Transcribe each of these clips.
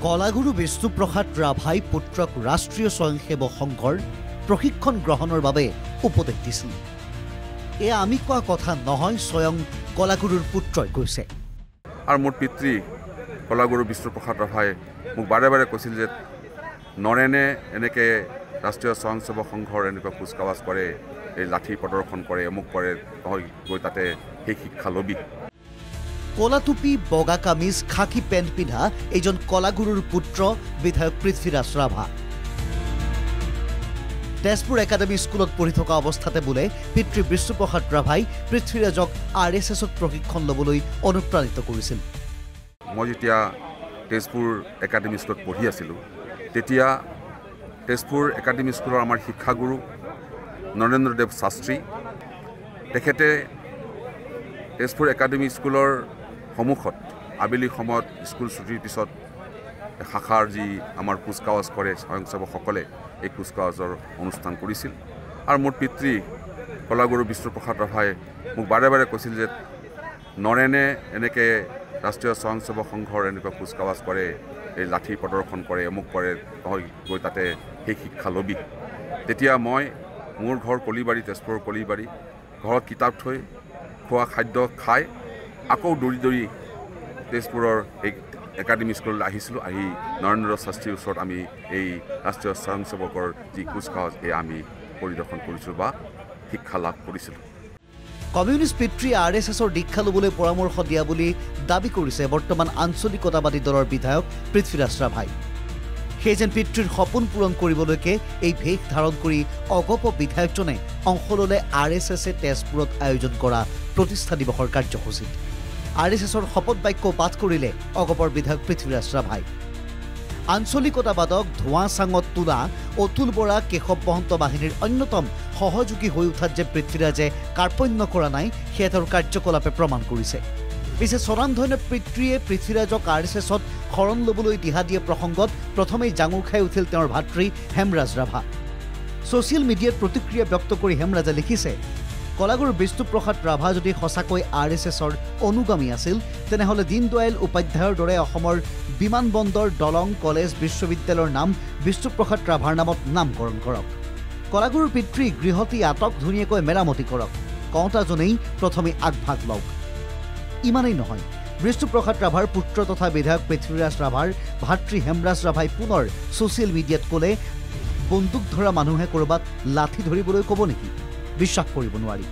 কলাগুৰু বিষ্ণুপ্ৰসাদ ৰাভাই পুত্ৰক ৰাষ্ট্ৰীয় স্বয়ংসেৱক সংঘৰ প্ৰশিক্ষণ গ্ৰহণৰ বাবে উপদেশ দিছিল। এয়া আমি কোৱা কথা নহয়, স্বয়ং কলাগুৰুৰ পুত্ৰই কৈছে। আৰু মোৰ পিতৃ কলাগুৰু বিষ্ণুপ্ৰসাদ ৰাভাই মোক বাৰে বাৰে কৈছিল যে নৰেনে এনেকৈ ৰাষ্ট্ৰীয় স্বয়ংসেৱক সংঘৰ এনেকুৱা কুচকাৱাজ কৰে, এই লাঠি প্ৰদৰ্শন কৰে, অমুক কৰে, তই গৈ তাতে সেই শিক্ষা ল'বি। কলা টুপি, বগা কামিজ, খাকী পেণ্ট পিন্ধা এইজন কলাগুৰুৰ পুত্ৰ বিধায়ক পৃথ্বীৰাজ ৰাভা। তেজপুৰ একাডেমী স্কুলত পঢ়ি থকা অৱস্থাতে বোলে পিতৃ বিষ্ণুপ্ৰসাদ ৰাভাই পৃথ্বীৰাজক RSSত প্ৰশিক্ষণ ল'বলৈ অনুপ্ৰাণিত কৰিছিল। মই যেতিয়া তেজপুৰ একাডেমী স্কুলত পঢ়ি আছিলোঁ, তেতিয়া তেজপুৰ একাডেমী স্কুলৰ আমাৰ শিক্ষাগুৰু নৰেন্দ্ৰদেৱ শাস্ত্ৰী, তেখেতে তেজপুৰ একাডেমী স্কুলৰ সন্মুখত আবেলি সময়ত স্কুল ছুটিৰ পিছত শাখাৰ যি আমাৰ কুচকাৱাজ কৰে স্বয়ংসেৱকসকলে, এই কুচকাৱাজৰ অনুষ্ঠান কৰিছিল। আৰু মোৰ পিতৃ কলাগুৰু বিষ্ণুপ্ৰসাদ ৰাভাই মোক বাৰে বাৰে কৈছিল যে নৰেনে এনেকৈ ৰাষ্ট্ৰীয় স্বয়ংসেৱক সংঘৰ এনেকুৱা কুচকাৱাজ কৰে, এই লাঠি প্ৰদৰ্শন কৰে, অমুক কৰে, তই গৈ তাতে সেই শিক্ষা ল'বি। তেতিয়া মই মোৰ ঘৰ কলিবাৰী, তেজপুৰৰ কলিবাৰী, ঘৰত কিতাপ থৈ খোৱা খাদ্য খাই আকৌ দৌৰি দৌৰি তেজপুৰৰ এই একাডেমী স্কুললৈ আহিছিলোঁ। আহি নৰেন্দ্ৰ শাস্ত্ৰীৰ ওচৰত আমি এই ৰাষ্ট্ৰীয় স্বয়ংসেৱকৰ যি কুচকাৱাজ এয়া আমি পৰিদৰ্শন কৰিছিলোঁ বা শিক্ষা লাভ কৰিছিলোঁ। কমিউনিষ্ট পিতৃ RSSৰ দীক্ষা ল'বলৈ পৰামৰ্শ দিয়া বুলি দাবী কৰিছে বৰ্তমান আঞ্চলিকতাবাদী দলৰ বিধায়ক পৃথ্বীৰাজ ৰাভাই। সেই যেন পিতৃৰ সপোন পূৰণ কৰিবলৈকে এই ভেষ ধাৰণ কৰি অগপ বিধায়কজনে অংশ ল'লে RSSে তেজপুৰত আয়োজন কৰা প্ৰতিষ্ঠা দিৱসৰ কাৰ্যসূচীত। RSSৰ শপত বাক্য পাঠ কৰিলে অগপৰ বিধায়ক পৃথ্বীৰাজ ৰাভাই। আঞ্চলিকতাবাদক ধোঁৱা চাঙত তোলা অতুল বৰা, কেশৱ মহন্ত বাহিনীৰ অন্যতম সহযোগী হৈ উঠাত যে পৃথ্বীৰাজে কাৰ্পণ্য কৰা নাই, সেয়া তেওঁৰ কাৰ্যকলাপে প্ৰমাণ কৰিছে। পিছে স্বনামধন্য পিতৃয়ে পৃথ্বীৰাজক RSSত শৰণ ল'বলৈ দিহা দিয়া প্ৰসংগত প্ৰথমেই জাঙুৰ খাই উঠিল তেওঁৰ ভাতৃ হেমৰাজ ৰাভা। ছ'চিয়েল মিডিয়াত প্ৰতিক্ৰিয়া ব্যক্ত কৰি হেমৰাজে লিখিছে, কলাগুৰু বিষ্ণুপ্ৰসাদ ৰাভা যদি সঁচাকৈ RSSৰ অনুগামী আছিল, তেনেহ'লে দীনদয়াল উপাধ্যায়ৰ দৰে অসমৰ বিমানবন্দৰ, দলং, কলেজ, বিশ্ববিদ্যালয়ৰ নাম বিষ্ণুপ্ৰসাদ ৰাভাৰ নামত নামকৰণ কৰক। কলাগুৰুৰ পিতৃ গৃহটি আটক ধুনীয়াকৈ মেৰামতি কৰক, কওঁতাজনেই প্ৰথমে আগভাগ লওক। ইমানেই নহয়, বিষ্ণুপ্ৰসাদ ৰাভাৰ পুত্ৰ তথা বিধায়ক পৃথ্বীৰাজ ৰাভাৰ ভাতৃ হেমৰাজ ৰাভাই পুনৰ ছ'চিয়েল মিডিয়াত ক'লে, বন্দুক ধৰা মানুহে ক'ৰবাত লাঠি ধৰিবলৈ ক'ব নেকি? বিশ্বাস কৰিব নোৱাৰি।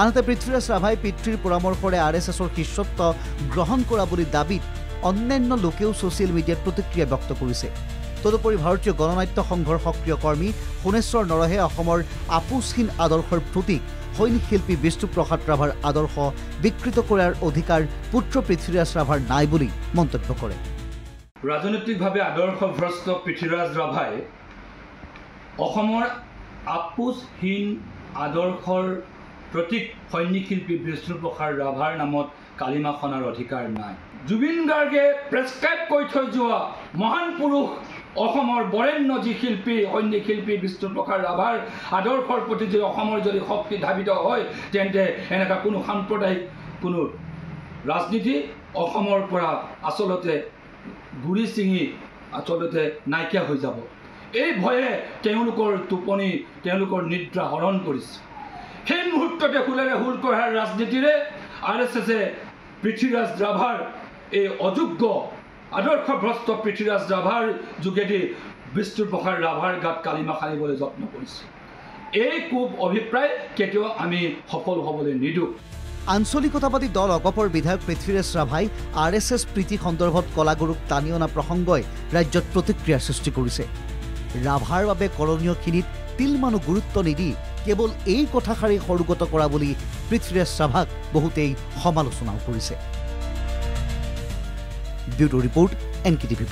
আনহাতে পৃথ্বীৰাজ ৰাভাই পিতৃৰ পৰামৰ্শৰে RSSৰ শিষ্যত্ব গ্ৰহণ কৰা বুলি দাবীত অন্যান্য লোকেও ছ'চিয়েল মিডিয়াত প্ৰতিক্ৰিয়া ব্যক্ত কৰিছে। তদুপৰি ভাৰতীয় গণনাট্য সংঘৰ সক্ৰিয় কৰ্মী সোণেশ্বৰ নৰহে অসমৰ আপোচহীন আদৰ্শৰ প্ৰতীক সৈনিক শিল্পী বিষ্ণুপ্ৰসাদ ৰাভাৰ আদৰ্শ বিকৃত কৰাৰ অধিকাৰ পুত্ৰ পৃথ্বীৰাজ ৰাভাৰ নাই বুলি মন্তব্য কৰে। ৰাজনৈতিকভাৱে আদৰ্শভ্ৰষ্ট পৃথ্বীৰাজ ৰাভাই অসমৰ আপোচহীন আদৰ্শৰ প্ৰতীক সৈনিক শিল্পী বিষ্ণুপ্ৰসাদ ৰাভাৰ নামত কালিমা খনাৰ অধিকাৰ নাই। জুবিন গাৰ্গে প্ৰেছক্ৰাইব কৰি থৈ যোৱা মহান পুৰুষ অসমৰ বৰেণ্য যি শিল্পী সৈনিক শিল্পী বিষ্ণুপ্ৰসাদ ৰাভাৰ আদৰ্শৰ প্ৰতি যদি অসমৰ যদি শক্তি ধাবিত হয়, তেন্তে এনেকুৱা কোনো সাম্প্ৰদায়িক কোনো ৰাজনীতি অসমৰ পৰা আচলতে গুৰি ছিঙি আচলতে নাইকিয়া হৈ যাব। এই ভয়ে তেওঁলোকৰ টোপনি, তেওঁলোকৰ নিদ্ৰা হৰণ কৰিছে। সেই মুহূৰ্ততে হুলেৰে হুল কৰাৰ ৰাজনীতিৰে RSSে পৃথ্বীৰাজ ৰাভাৰ এই অযোগ্য আদৰ্শভ্ৰষ্ট পৃথ্বীৰাজ ৰাভাৰ যোগেদি বিষ্ণুপ্ৰসাদ ৰাভাৰ গাত কালিমা সানিবলৈ যত্ন কৰিছে। এই খুব অভিপ্ৰায় কেতিয়াও আমি সফল হ'বলৈ নিদিওঁ। আঞ্চলিকতাবাদী দল অগপৰ বিধায়ক পৃথ্বীৰাজ ৰাভাই RSS প্ৰীতি সন্দৰ্ভত কলাগুৰুক টানি অনা প্ৰসংগই ৰাজ্যত প্ৰতিক্ৰিয়াৰ সৃষ্টি কৰিছে। ৰাভাৰ বাবে কৰণীয়খিনিত তিলমানো গুৰুত্ব নিদি কেৱল এই কথাষাৰি সৰুগত কৰা বুলি পৃথ্বীৰাজ ৰাভাক বহুতেই সমালোচনাও কৰিছে। Bureau report NKTV+।